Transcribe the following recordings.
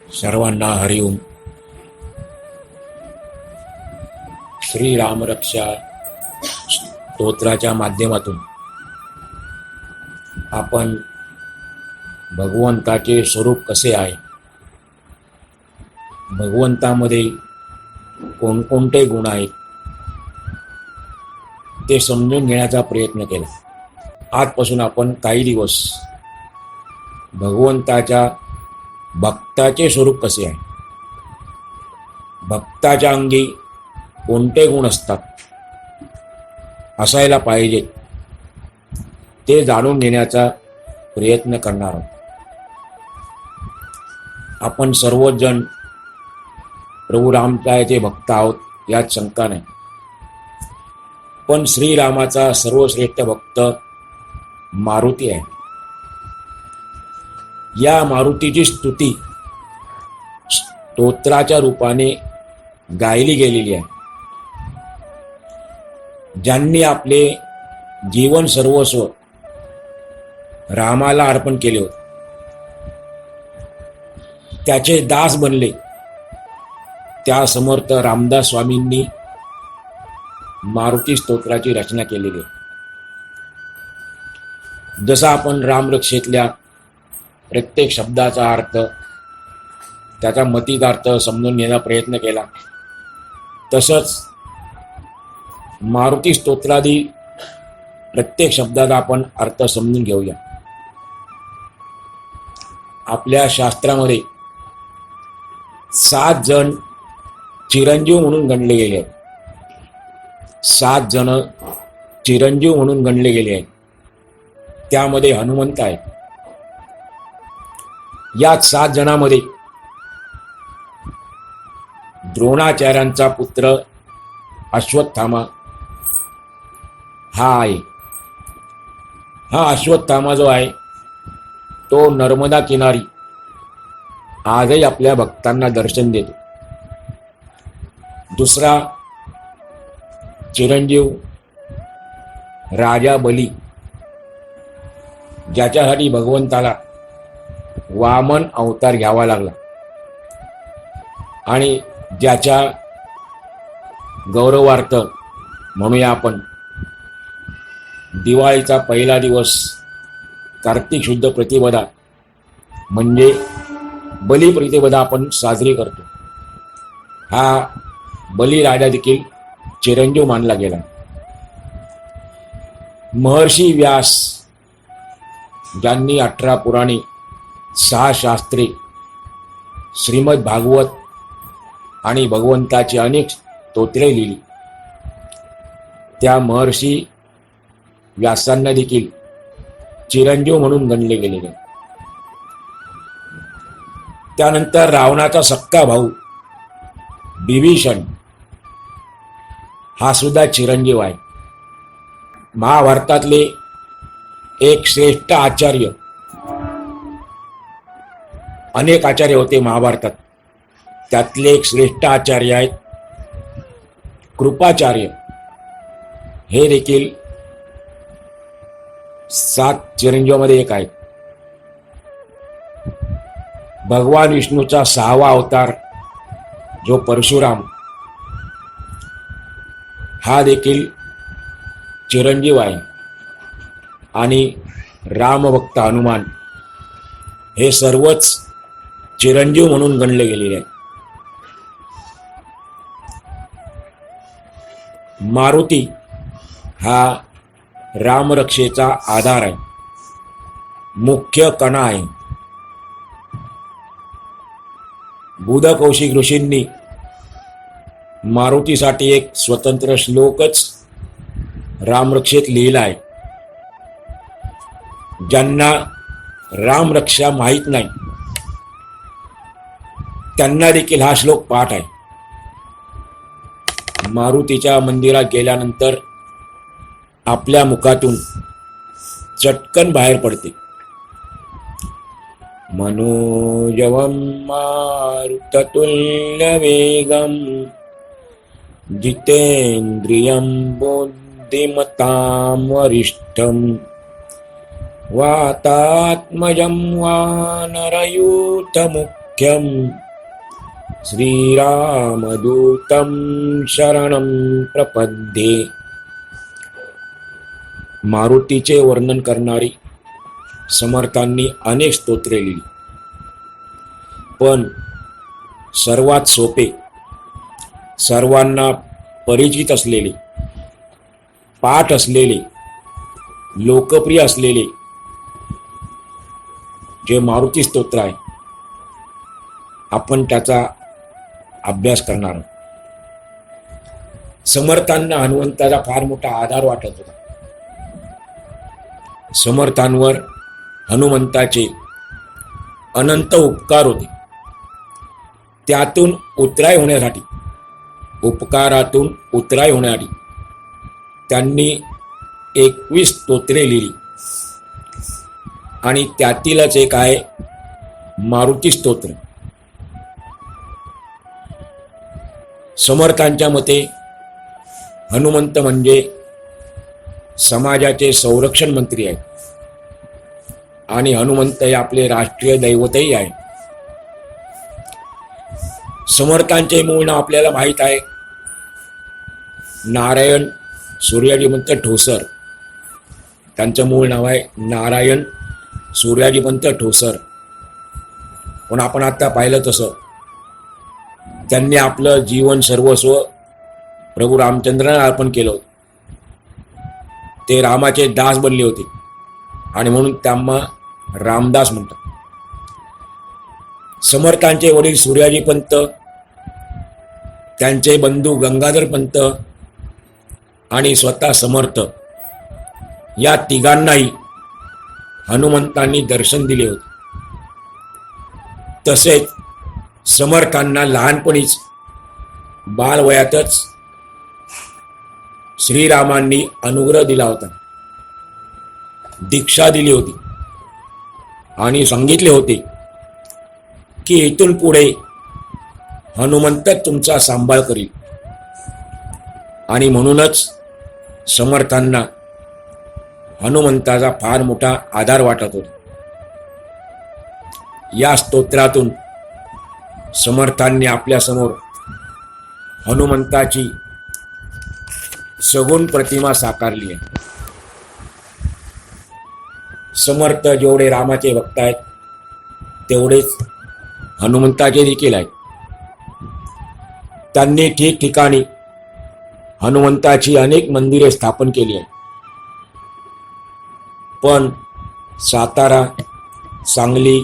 सर्वांना हरिओम. श्री रामरक्षा स्तोत्राच्या माध्यमातून आपण भगवंताचे स्वरूप कसे आहे, भगवंतामध्ये कोणकोणते गुण आहेत ते समजून घेण्याचा प्रयत्न केला. आजपासून आपण काही दिवस भगवंताच्या भक्ताचे स्वरूप कसे आहे, भक्ताच्या अंगी कोणते गुण असतात, असायला पाहिजे, ते जाणून घेण्याचा प्रयत्न करणार आहोत. आपण सर्वच जण प्रभू रामचायचे भक्त आहोत यात शंका नाही. पण श्रीरामाचा सर्वश्रेष्ठ भक्त मारुती आहे. या मारुतीची स्तुती स्तोत्राच्या रूपाने गायली गेलेली आहे. ज्यांनी आपले जीवन सर्वस्व रामाला अर्पण केले होते, त्याचे दास बनले, त्या समर्थ रामदास स्वामींनी मारुती स्तोत्राची रचना केलेली आहे. जसा आपण रामरक्षेतल्या प्रत्येक शब्दाचा अर्थ, त्याचा मतीचा अर्थ समजून घेण्याचा प्रयत्न केला, तसंच मारुती स्तोत्रादी प्रत्येक शब्दाचा आपण अर्थ समजून घेऊया. आपल्या शास्त्रामध्ये 7 जण चिरंजीव म्हणून गणले गेले आहेत. 7 जण चिरंजीव म्हणून गणले गेले आहेत. त्यामध्ये हनुमंत आहेत. या 7 जणांमध्ये द्रोणाचार्यांचा पुत्र अश्वत्थामा हा आहे. हा अश्वत्थामा जो आहे तो नर्मदा किनारी आजही आपल्या भक्तांना दर्शन देतो. दुसरा चिरंजीव राजा बली, ज्याच्यासाठी भगवंताला वामन अवतार घ्यावा लागला आणि ज्याच्या गौरवार्थ म्हणूया आपण दिवाळीचा पहिला दिवस कार्तिक शुद्ध प्रतिपदा म्हणजे बलिप्रतिपदा आपण साजरी करतो. हा बलिराजा देखील चिरंजीव मानला गेला. महर्षी व्यास, ज्यांनी 18 पुराणे, 6 शास्त्रे, श्रीमद भागवत आणि भगवंताची अनेक स्तोत्रे लिहिली, त्या महर्षी व्यासांना देखील चिरंजीव म्हणून गणले गेलेले. त्यानंतर रावणाचा सक्का भाऊ विभीषण हा सुद्धा चिरंजीव आहे. महाभारतातले एक श्रेष्ठ आचार्य, अनेक आचार्य होते महाभारतात, त्यातले एक श्रेष्ठ आचार्य आहेत कृपाचार्य. हे देखील 7 चिरंजीवामध्ये एक आहेत. भगवान विष्णूचा 6वा अवतार जो परशुराम, हा देखील चिरंजीव आहे. आणि रामभक्त हनुमान हे सर्वच चिरंजीव म्हणून गणले गेलेले आहेत. मारुती हा रामरक्षेचा आधार आहे, मुख्य कणा आहे. बुध कौशिक ऋषींनी मारुतीसाठी एक स्वतंत्र श्लोकच रामरक्षेत लिहिला आहे. ज्यांना रामरक्षा माहीत नाही त्यांना देखील हा श्लोक पाठ आहे. मारुतीच्या मंदिरात गेल्यानंतर आपल्या मुखातून चटकन बाहेर पडते, मनोजवं मारुततुल्यवेगं जितेन्द्रियं बुद्धिमतां वरिष्ठं वातात्मजं वानरयूथमुख्यं सौख्यम श्रीरामदूतं शरणं प्रपद्ये. मारुतीचे वर्णन करणारी समर्थांनी अनेक स्तोत्रे लिहिली, पण सर्वात सोपे, सर्वांना परिचित असलेले, पाठ असलेले, लोकप्रिय असलेले जे मारुती स्तोत्र आहे, आपण त्याचा अभ्यास करणार आहोत. समर्थांना हनुमंताचा फार मोठा आधार वाटत होता. समर्थांवर हनुमंताचे अनंत उपकार होते. त्यातून उतराई होण्यासाठी, उपकारातून उतराई होण्यासाठी त्यांनी 21 स्तोत्रे लिहिली आणि त्यातीलच एक आहे मारुती स्तोत्र. समर्थांच्या मते हनुमंत म्हणजे समाजाचे संरक्षण मंत्री आहेत आणि हनुमंत हे आपले राष्ट्रीय दैवतही आहे. समर्थांचे मूळ नाव आपल्याला माहीत आहे, नारायण सूर्याजीपंत ठोसर. त्यांचं मूळ नाव आहे नारायण सूर्याजीपंत ठोसर. पण आपण आता पाहिलं तसं त्यांनी आपलं जीवन सर्वस्व प्रभू रामचंद्रांना अर्पण केलं होतं. ते रामाचे दास बनले होते आणि म्हणून त्यांना रामदास म्हणतात. समर्थांचे वडील सूर्याजीपंत, त्यांचे बंधू गंगाधर पंत आणि स्वतः समर्थ या तिघांनाही हनुमंतांनी दर्शन दिले होते. तसेच समर्थांना लहानपणीच बालवयातच श्रीरामांनी अनुग्रह दिला होता, दीक्षा दिली होती आणि सांगितले होते की इथून पुढे हनुमंत तुमचा सांभाळ करील. आणि म्हणूनच समर्थांना हनुमंताचा फार मोठा आधार वाटत होता. या स्तोत्रातून समर्थांनी आपल्यासमोर हनुमंताची सगुण प्रतिमा साकारली आहे. समर्थ जेवढे रामाचे भक्त आहेत तेवढेच हनुमंताचे देखील आहेत. त्यांनी ठिकठिकाणी हनुमंताची अनेक मंदिरे स्थापन केली आहेत. पण सातारा, सांगली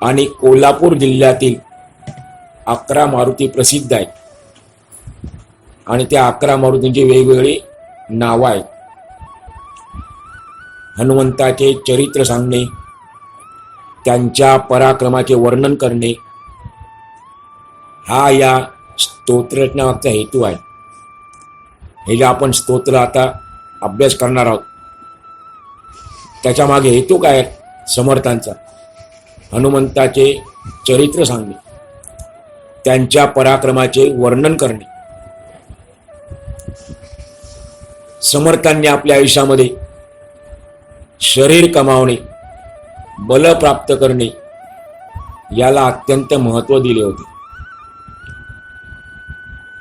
आणि कोल्हापूर जिल्ह्यातील 11 मारुती प्रसिद्ध आहेत आणि त्या 11 मारुतींची वेगवेगळी नावं आहेत. हनुमंताचे चरित्र सांगणे, त्यांच्या पराक्रमाचे वर्णन करणे हा या स्तोत्र रचनामागचा हेतू आहे. हे जे आपण स्तोत्र आता अभ्यास करणार आहोत त्याच्या मागे हेतू काय आहे? समर्थांचा हनुमंताचे चरित्र सांगणे, त्यांच्या पराक्रमाचे वर्णन करणे. समर्थांनी आपल्या आयुष्यामध्ये शरीर कमावणे, बल प्राप्त करणे याला अत्यंत महत्त्व दिले होते.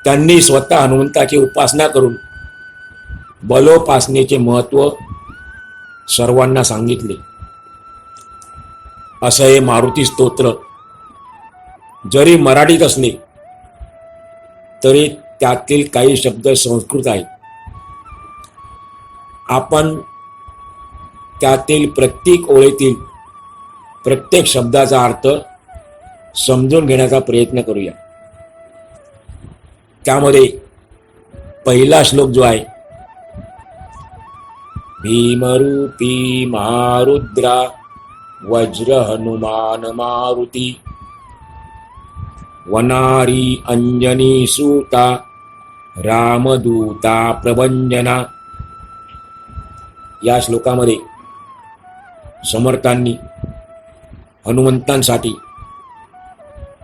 त्यांनी स्वतः हनुमंताची उपासना करून बलोपासनेचे महत्त्व सर्वांना सांगितले. असं हे मारुती स्तोत्र जरी मराठीत असले तरी त्यातील काही शब्द संस्कृत आहेत. आपण त्यातील प्रत्येक ओळीतील प्रत्येक शब्दाचा अर्थ समजून घेण्याचा प्रयत्न करूया. त्यामध्ये पहिला श्लोक जो आहे, भीमरूपी महारुद्रा वज्र हनुमान मारुती वनारी अंजनी सूता रामदूता प्रभंजना. या श्लोकामध्ये समर्थांनी हनुमंतांसाठी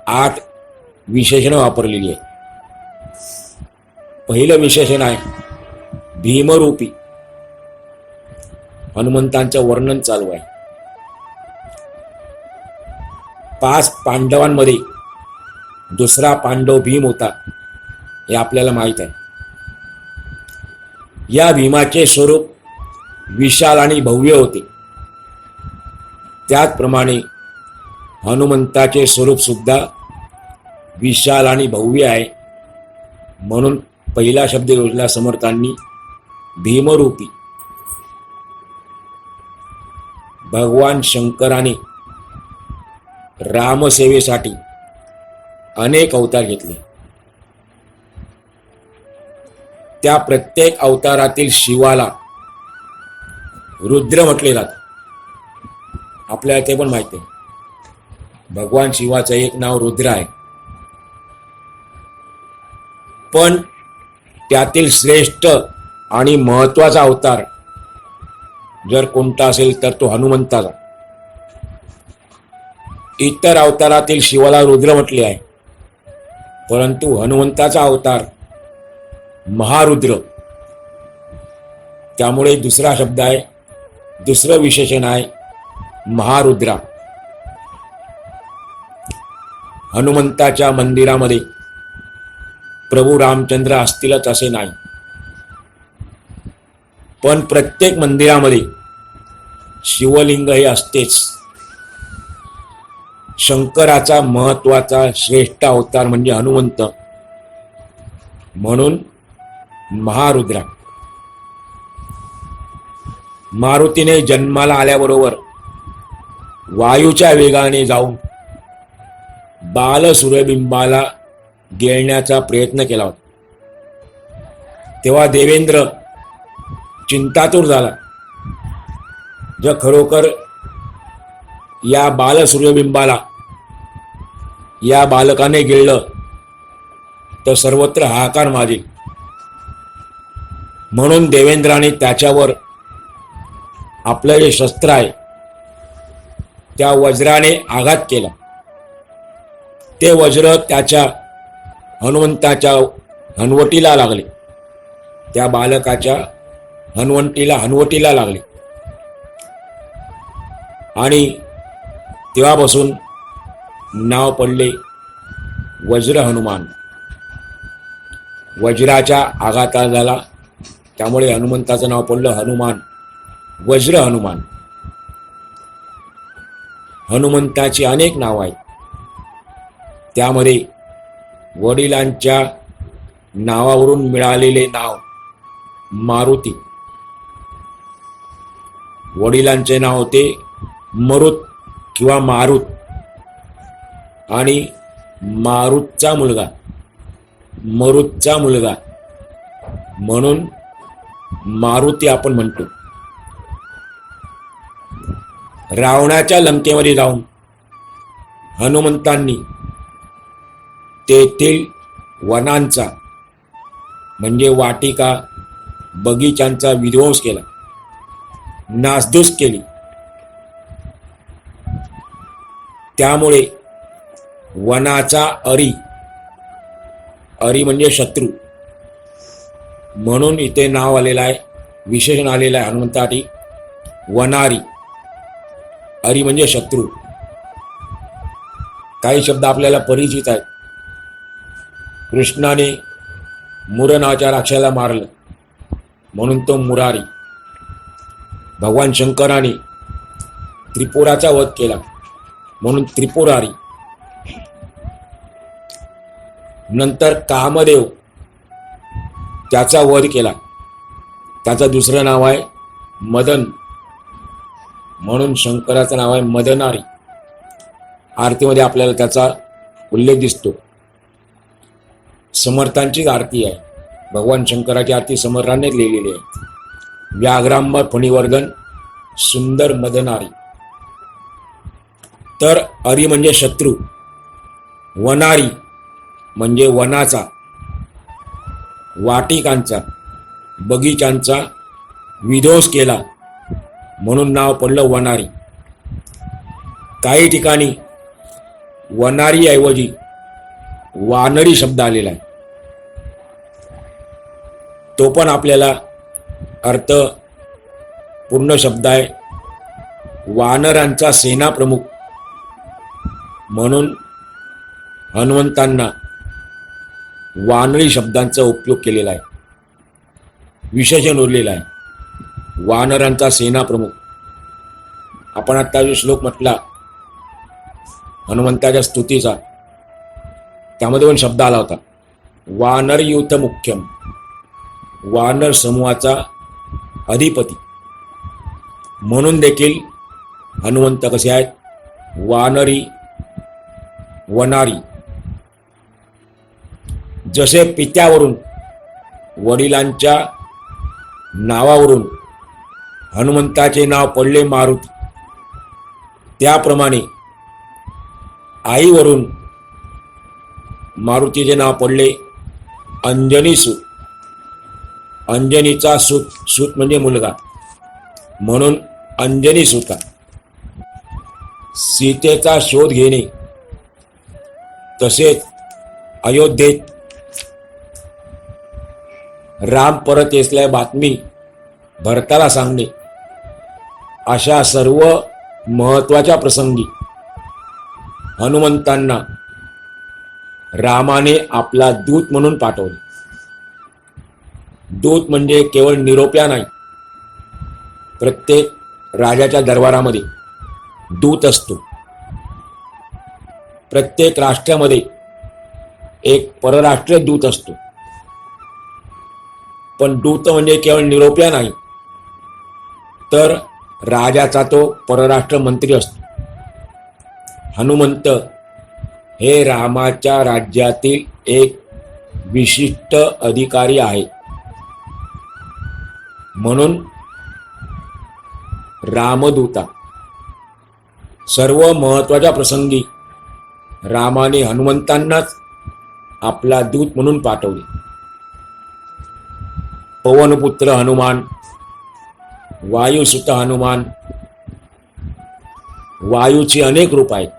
8 विशेषणं वापरलेली आहेत. पहिलं विशेषण आहे भीमरूपी. हनुमंतांचं वर्णन चालू आहे. 5 पांडवांमध्ये दुसरा पांडव भीम होता हे आपल्याला माहीत आहे. या भीमाचे स्वरूप विशाल आणि भव्य होते. त्याचप्रमाणे हनुमंताचे स्वरूप सुद्धा विशाल आणि भव्य आहे. म्हणून पहिला शब्द योजला समर्थांनी भीमरूपी. भगवान शंकराने रामसेवेसाठी अनेक अवतार घेतले. त्या प्रत्येक अवतारातील शिवाला रुद्र म्हटले जाते. आपल्याला ते पण माहिती आहे. भगवान शिवाचं एक नाव रुद्र आहे. पण त्यातील श्रेष्ठ आणि महत्वाचा अवतार जर कोणता असेल तर तो हनुमंताचा. इतर अवतारातील शिवाला रुद्र म्हटले आहे, परंतु हनुमंताचा अवतार महारुद्र. त्यामुळे दुसरा शब्द आहे, दुसरं विशेषण आहे महारुद्रा. हनुमंताच्या मंदिरामध्ये प्रभू रामचंद्र असतीलच असे नाही, पण प्रत्येक मंदिरामध्ये शिवलिंग हे असतेच. शंकराचा महत्वाचा श्रेष्ठ अवतार म्हणजे हनुमंत, म्हणून महारुद्रा. मारुतीने जन्माला आल्याबरोबर वायूच्या वेगाने जाऊन बाल सूर्यबिंबाला गिळण्याचा प्रयत्न केला होता. तेव्हा देवेंद्र चिंतातूर झाला. जर खरोखर या बाल सूर्यबिंबाला या बालकाने गिळलं तर सर्वत्र हाहाकार माजेल. म्हणून देवेंद्राने त्याच्यावर आपलं जे शस्त्र आहे त्या वज्राने आघात केला. ते वज्र त्याच्या हनुमंताच्या हनवटीला लागले. त्या बालकाच्या हनवटीला लागले आणि तेव्हापासून नाव पडले वज्र हनुमान. वज्राच्या आघाता झाला त्यामुळे हनुमंताचं नाव पडलं हनुमान, वज्र हनुमान. हनुमंताची अनेक नाव आहेत. त्यामध्ये वडिलांच्या नावावरून मिळालेले नाव मारुती. वडिलांचे नाव होते मरुत किंवा मारुत आणि मारुतचा मुलगा म्हणून मारुती आपण म्हणतो. रावणाच्या लंकेमध्ये जाऊन हनुमंतांनी तेथील वनांचा म्हणजे वाटिका बगीचांचा विध्वंस केला, नासधूस केली. त्यामुळे वनाचा अरी म्हणजे शत्रू म्हणून इथे नाव आलेलं आहे, विशेषण आलेलं आहे हनुमंतासाठी वनारी. अरी म्हणजे शत्रू. काही शब्द आपल्याला परिचित आहेत. कृष्णाने मुर नावाच्या राक्षसाला मारलं म्हणून तो मुरारी. भगवान शंकराने त्रिपुराचा वध केला म्हणून त्रिपुरारी. नंतर कामदेव त्याचा वध केला, त्याचं दुसरं नाव आहे मदन म्हणून शंकराचं नाव आहे मदनारी. आरतीमध्ये आपल्याला त्याचा उल्लेख दिसतो. समर्थांचीच आरती आहे. भगवान शंकराची आरती समर्थांनीच लिहिलेली आहे. व्याघ्रांबर फणीवर्धन सुंदर मदनारी. तर अरी म्हणजे शत्रू, वनारी म्हणजे वनाचा, वाटिकांचा, बगीचांचा विध्वंस केला म्हणून नाव पडलं वनारी. काही ठिकाणी वनारी ऐवजी वानरी शब्द आलेला आहे. तो पण आपल्याला अर्थ पूर्ण शब्द आहे. वानरांचा सेनाप्रमुख म्हणून हनुमंतांना वानरी शब्दांचा उपयोग केलेला आहे, विशेषण उरलेलं आहे. वानरांचा सेना प्रमुख. आपण आता जो श्लोक म्हटला हनुमंताच्या स्तुतीचा, त्यामध्ये पण शब्द आला होता वानर युथ मुख्यम, वानर समूहाचा अधिपती. म्हणून देखील हनुमंत कसे आहेत, वानरी वनारी. जसे पित्यावरून वडिलांच्या नावावरून हनुमंताचे नाव पडले मारुती, त्याप्रमाणे आईवरून मारुतीचे नाव पडले अंजनी सूत. अंजनीचा सूत, सूत म्हणजे मुलगा, म्हणून अंजनी सूता. सीतेचा शोध घेणे, तसेच अयोध्येत राम परत येसल्या बातमी भरताला सांगणे, अशा सर्व महत्वाच्या प्रसंगी हनुमंतांना रामाने आपला दूत म्हणून पाठवले. दूत म्हणजे केवळ निरोप्या नाही, प्रत्येक राजाच्या दरबारामध्ये दूत असतो. प्रत्येक राष्ट्रामध्ये एक परराष्ट्रीय दूत असतो. पण दूत म्हणजे केवळ निरोप्या नाही, तर राजाचा तो परराष्ट्र मंत्री असतो. हनुमंत हे रामाच्या राज्यातील एक विशिष्ट अधिकारी आहे. म्हणून रामदूता. सर्व महत्वाच्या प्रसंगी रामाने हनुमंतांनाच आपला दूत म्हणून पाठवले. पवनपुत्र हनुमान, वायुसुत हनुमान. वायूची अनेक रूप आहेत,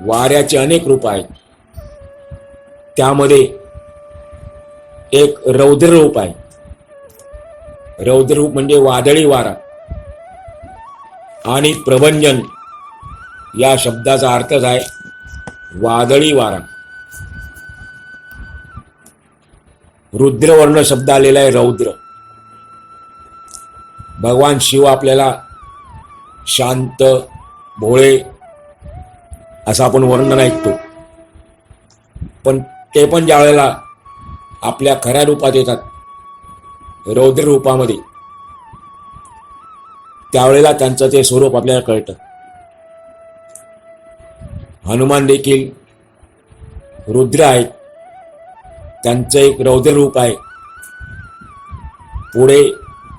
वाऱ्याचे अनेक रूप आहेत. त्यामध्ये एक रौद्र रूप आहे. रौद्र रूप म्हणजे वादळी वारा. आणि प्रभंजन या शब्दाचा अर्थच आहे वादळी वारा. रुद्रवर्ण शब्द आलेला आहे रौद्र. भगवान शिव आपल्याला शांत, भोळे असं आपण वर्णन ऐकतो. पण ते पण ज्या वेळेला आपल्या खऱ्या रूपात येतात, रौद्र रूपामध्ये, त्यावेळेला त्यांचं ते स्वरूप आपल्याला कळतं. हनुमान देखील रुद्र आहेत, त्यांचं एक रौद्र रूप आहे. पुढे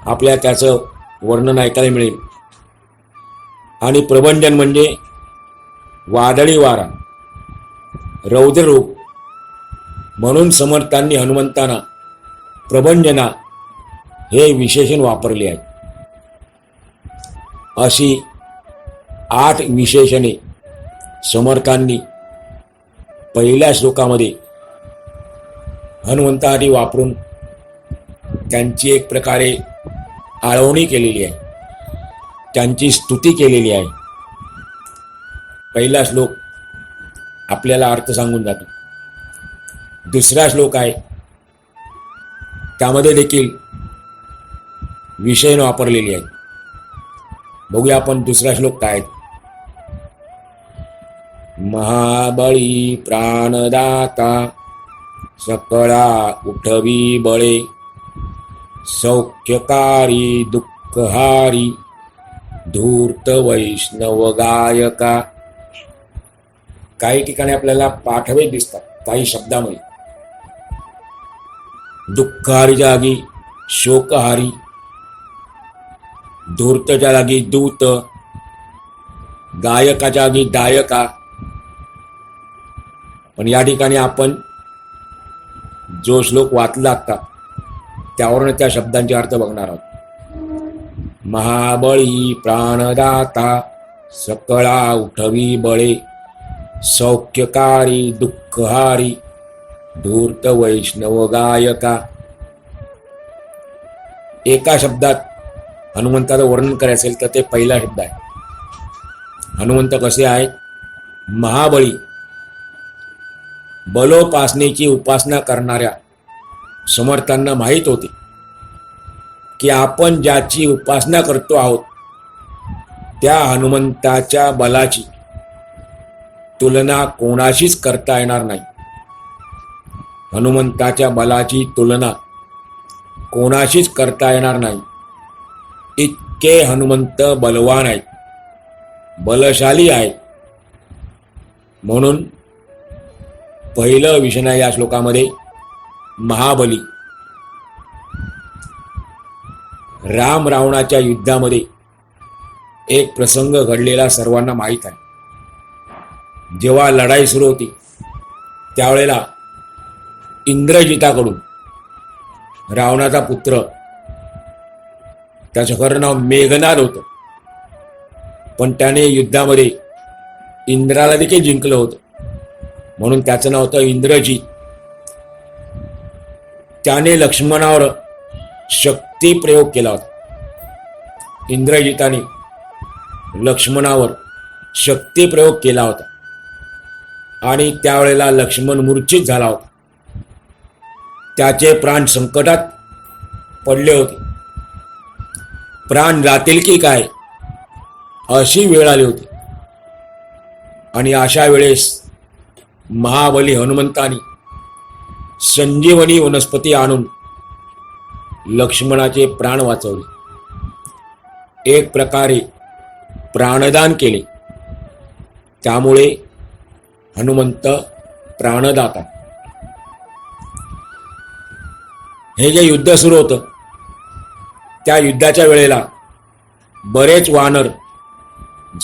आपल्या त्याचं वर्णन ऐकायला मिळेल. आणि प्रभंजन म्हणजे वादळी वारा, रौद्र रूप. म्हणून समर्थांनी हनुमंतांना प्रभंजना हे विशेषण वापरले आहे. अशी 8 विशेषणे समर्थांनी पहिल्या श्लोकामध्ये हनुमंतासाठी वापरून त्यांची एक प्रकारे आळवणी केलेली आहे, त्यांची स्तुती केलेली आहे. पहिला श्लोक आपल्याला अर्थ सांगून जातो. दुसरा श्लोक आहे, त्यामध्ये देखील विशेषण वापरलेली आहे. बघूया आपण दुसरा श्लोक काय. महाबळी प्राणदाता सकळा उठवी बळे, सौख्यकारी दुःखहारी धूर्त वैष्णव गायका. काही ठिकाणी आपल्याला पाठवे दिसतात काही शब्दामध्ये. दुःखहारीच्या जागी शोकहारी, धूर्तच्या जागी दूत, गायकाच्या जागी दायका. पण या ठिकाणी आपण जो श्लोक वाचला आता त्यावरून त्या शब्दांचे अर्थ बघणार आहोत. महाबळी प्राणदाता सकळा उठवी बळे, सौख्यकारी दुःखहारी धूर्त वैष्णव गायका. एका शब्दात हनुमंताचं वर्णन करायचं असेल तर ते पहिला शब्द आहे. हनुमंत कसे आहेत महाबळी बलोपासनेची उपासना करणाऱ्या समर्थांना माहीत होते की आपण ज्याची उपासना करतो आहोत त्या हनुमंताच्या बलाची तुलना कोणाशीच करता येणार नाही. हनुमंताच्या बलाची तुलना कोणाशीच करता येणार नाही. इतके हनुमंत बलवान आहेत, बलशाली आहेत. म्हणून पहिलं विषय या श्लोकामध्ये महाबली. राम रावणाच्या युद्धामध्ये एक प्रसंग घडलेला सर्वांना माहीत आहे. जेव्हा लढाई सुरू होती त्यावेळेला इंद्रजिताकडून रावणाचा पुत्र, त्याचं खरं नाव मेघनाद होतं, पण त्याने युद्धामध्ये इंद्राला देखील जिंकलं होतं म्हणून त्याचं नाव होतं इंद्रजित. त्याने लक्ष्मणावर शक्ती प्रयोग केला होता. इंद्रजिताने लक्ष्मणावर शक्ती प्रयोग केला होता आणि त्यावेळेला लक्ष्मण मूर्छित झाला होता. त्याचे प्राण संकटात पडले होते. प्राण जातील की काय अशी वेळ आली होती. आणि अशा वेळेस महाबली हनुमंतानी संजीवनी वनस्पती आणून लक्ष्मणाचे प्राण वाचवले. एक प्रकारे प्राणदान केले. त्यामुळे हनुमंत प्राणदाता. हे जे युद्ध सुरू होतं त्या युद्धाच्या वेळेला बरेच वानर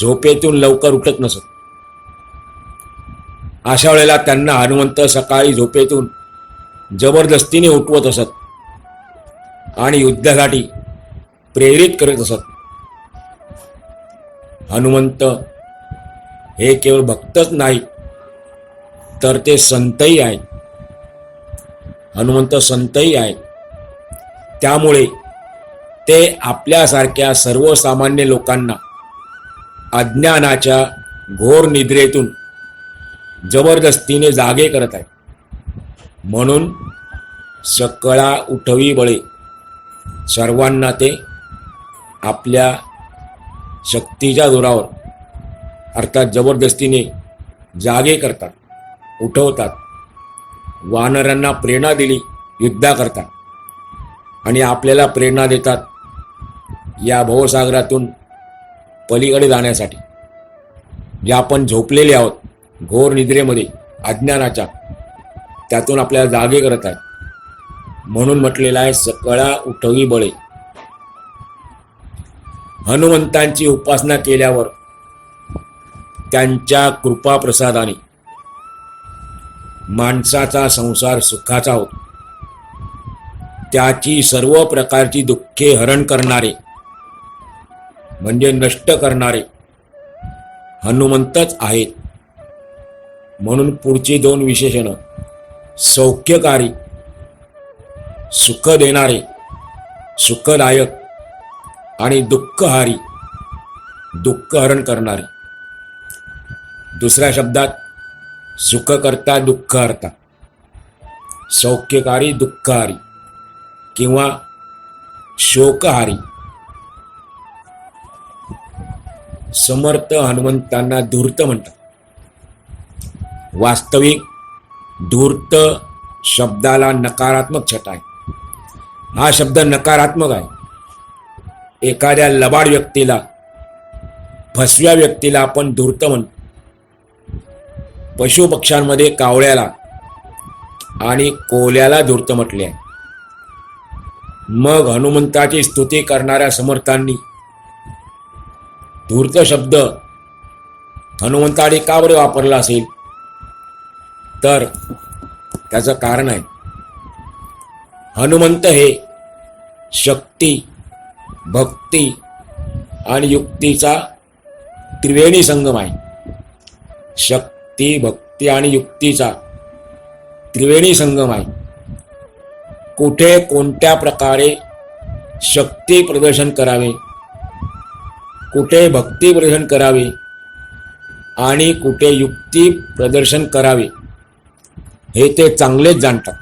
झोपेतून लवकर उठत नसत. अशा वेळेला त्यांना हनुमंत सकाळी झोपेतून जबरदस्तीने उठवत असत आणि युद्धासाठी प्रेरित करत असत. हनुमंत हे केवळ भक्तच नाही तर ते संतही आहेत. हनुमंत संतही आहेत. त्यामुळे ते आपल्यासारख्या सर्वसामान्य लोकांना अज्ञानाच्या घोर निद्रेतून जबरदस्तीने जागे करत आहेत. म्हणून सकळा उठवी बळे सर्वांना ते आपल्या शक्तीच्या जोरावर अर्थात जबरदस्तीने जागे करतात, उठवतात. वानरांना प्रेरणा दिली युद्धाकरता आणि आपल्याला प्रेरणा देतात या भवसागरातून पलीकडे जाण्यासाठी. जे आपण झोपलेले आहोत घोर निद्रेमध्ये अज्ञानाच्या, त्यातून आपल्याला जागे करत आहे. म्हणून म्हटलेलं आहे सकळा उठवी बळे. हनुमंतांची उपासना केल्यावर त्यांच्या कृपाप्रसादाने माणसाचा संसार सुखाचा होतो. त्याची सर्व प्रकारची दुःखे हरण करणारे म्हणजे नष्ट करणारे हनुमंतच आहेत. म्हणून पुढची दोन विशेषणं सौख्यकारी, सुख देणारे, सुखदायक आणि दुःखहारी, दुःख हरण करणारे. दुसऱ्या शब्दात सुखकर्ता दुःखहर्ता, सौख्यकारी दुःखहारी किंवा शोकहारी. समर्थ हनुमंतांना धूर्त म्हणतात. वास्तविक धूर्त शब्दाला नकारात्मक छटा आहे. हा शब्द नकारात्मक आहे. एखाद्या लबाड व्यक्तीला, फसव्या व्यक्तीला आपण धूर्त म्हणतो. पशुपक्ष्यांमध्ये कावळ्याला आणि कोल्याला धूर्त म्हटले आहे. मग हनुमंताची स्तुती करणाऱ्या समर्थांनी धूर्त शब्द हनुमंताने का बरे वापरला असेल तर त्याचं कारण आहे. हनुमंत हे शक्ती, भक्ती आणि युक्तीचा त्रिवेणी संगम आहे. शक्ती, भक्ती आणि युक्तीचा त्रिवेणी संगम आहे. कुठे कोणत्या प्रकारे शक्ती प्रदर्शन करावे, कुठे भक्ती प्रदर्शन करावे आणि कुठे युक्ती प्रदर्शन करावे हे ते चांगलेच जाणतात.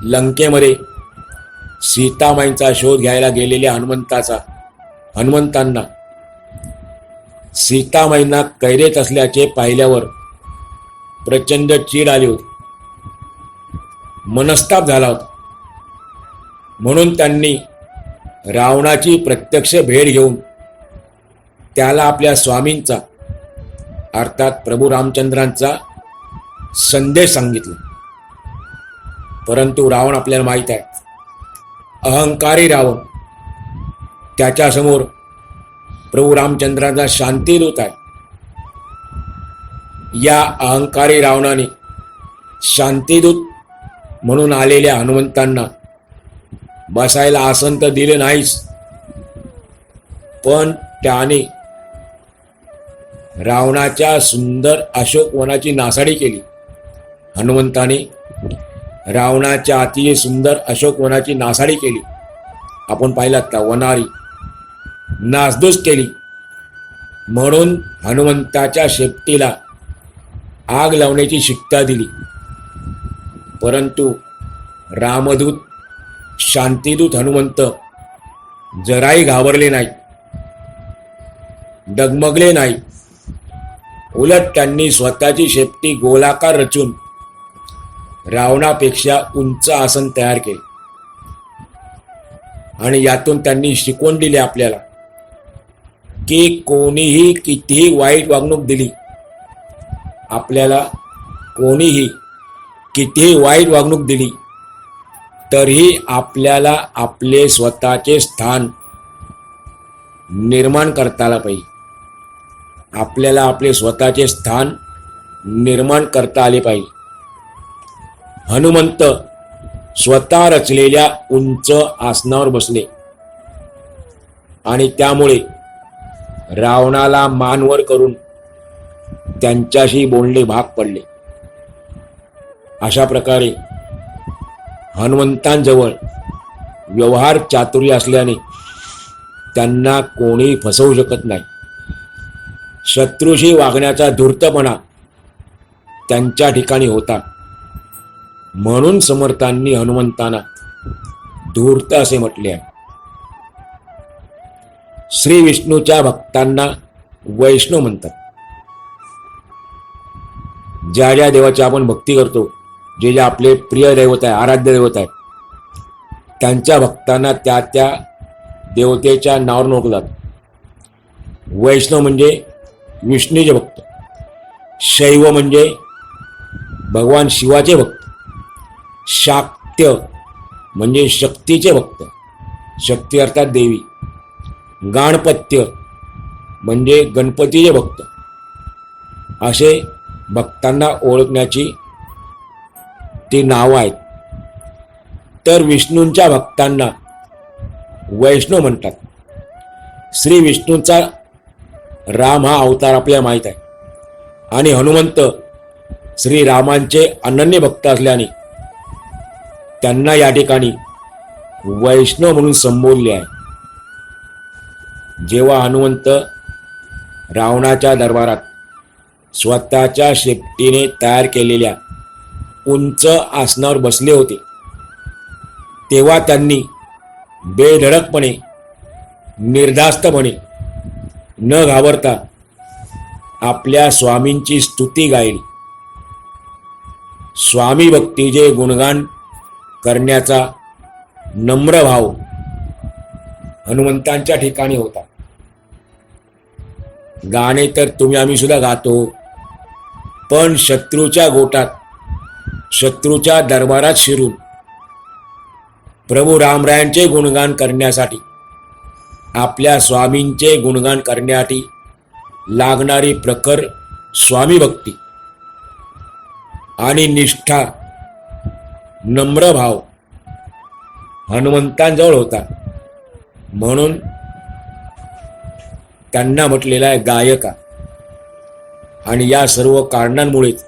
लंकेमध्ये सीतामाईंचा शोध घ्यायला गेलेल्या हनुमंतांना सीतामाईंना कैदेत असल्याचे पाहिल्यावर प्रचंड चीड आली होती, मनस्ताप झाला होता. म्हणून त्यांनी रावणाची प्रत्यक्ष भेट घेऊन त्याला आपल्या स्वामींचा अर्थात प्रभू रामचंद्रांचा संदेश सांगितला. परंतु रावण आपल्याला माहीत आहे, अहंकारी रावण, त्याच्यासमोर प्रभू रामचंद्रांचा शांतीदूत आहे. या अहंकारी रावणाने शांतीदूत म्हणून आलेल्या हनुमंतांना बसायला आसन तर दिले नाहीच, पण त्याने रावणाच्या सुंदर अशोकवनाची नासाडी केली. हनुमंताने रावणाच्या अतिशय सुंदर अशोकवनाची नासाडी केली. आपण पाहिलात का, वनारी नासधूस केली. म्हणून हनुमंताच्या शेपटीला आग लावण्याची शिक्षा दिली. परंतु रामदूत शांतीदूत हनुमंत जराही घाबरले नाही, डगमगले नाही. उलट त्यांनी स्वतःची शेपटी गोलाकार रचून रावणापेक्षा उंच आसन तयार केले आणि यातून त्यांनी शिकवून दिले आपल्याला की कोणीही कितीही वाईट वागणूक दिली, आपल्याला कोणीही कितीही वाईट वागणूक दिली तरीही आपल्याला आपले स्वतःचे स्थान निर्माण करता आलं पाहिजे. आपल्याला आपले स्वतःचे स्थान निर्माण करता आले पाहिजे. हनुमंत स्वतः रचलेल्या उंच आसनावर बसले आणि त्यामुळे रावणाला मानवर करून त्यांच्याशी बोलणे भाग पडले. अशा प्रकारे हनुमंतांजवळ व्यवहार चातुर्य असल्याने त्यांना कोणी फसवू शकत नाही. शत्रूशी वागण्याचा धूर्तपणा त्यांच्या ठिकाणी होता. म्हणून समर्थांनी हनुमंतांना धूर्त असे म्हटले आहे. श्री विष्णूच्या भक्तांना वैष्णव म्हणतात. ज्या ज्या देवाची आपण भक्ती करतो, जे जे आपले प्रिय दैवत आहे, आराध्य दैवत आहे, त्यांच्या भक्तांना त्या त्या देवतेच्या नावावर ओळखतात. वैष्णव म्हणजे विष्णूचे भक्त, शैव म्हणजे भगवान शिवाचे भक्त, शाक्य म्हणजे शक्तीचे भक्त, शक्ती अर्थात देवी, गाणपत्य म्हणजे गणपतीचे भक्त. असे भक्तांना ओळखण्याची ती नावं आहेत. तर विष्णूंच्या भक्तांना वैष्णव म्हणतात. श्री विष्णूंचा राम हा अवतार आपल्याला माहीत आहे आणि हनुमंत श्री रामांचे अनन्य भक्त असल्याने त्यांना या ठिकाणी वैष्णव म्हणून संबोधले आहे. जेव्हा हनुमंत रावणाच्या दरबारात स्वतःच्या शेपटीने तयार केलेल्या उंच आसनावर बसले होते, तेव्हा त्यांनी बेधडकपणे, निर्धास्तपणे, न घाबरता आपल्या स्वामींची स्तुती गायली. स्वामी भक्तीचे गुणगान करण्याचा नम्र भाव हनुमंतांच्या ठिकाणी होता. गाणे तर तुम्ही आम्ही सुद्धा गातो, पण शत्रूच्या गोटात, शत्रूच्या दरबारात शिरून प्रभू रामरायांचे गुणगान करण्यासाठी, आपल्या स्वामींचे गुणगान करण्यासाठी लागणारी प्रखर स्वामी भक्ती आणि निष्ठा, नम्र भाव हनुमंतांजवळ होता. म्हणून त्यांना म्हटलेलं आहे गायका. आणि या सर्व कारणांमुळेच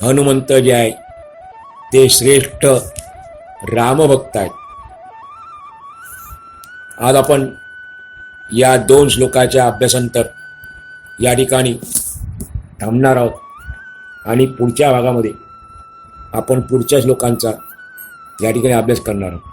हनुमंत जे आहे ते श्रेष्ठ रामभक्त आहेत. आज आपण या 2 श्लोकाच्या अभ्यासानंतर या ठिकाणी थांबणार आहोत आणि पुढच्या भागामध्ये आपण पुढच्या श्लोकांचा या ठिकाणी अभ्यास करणार आहोत.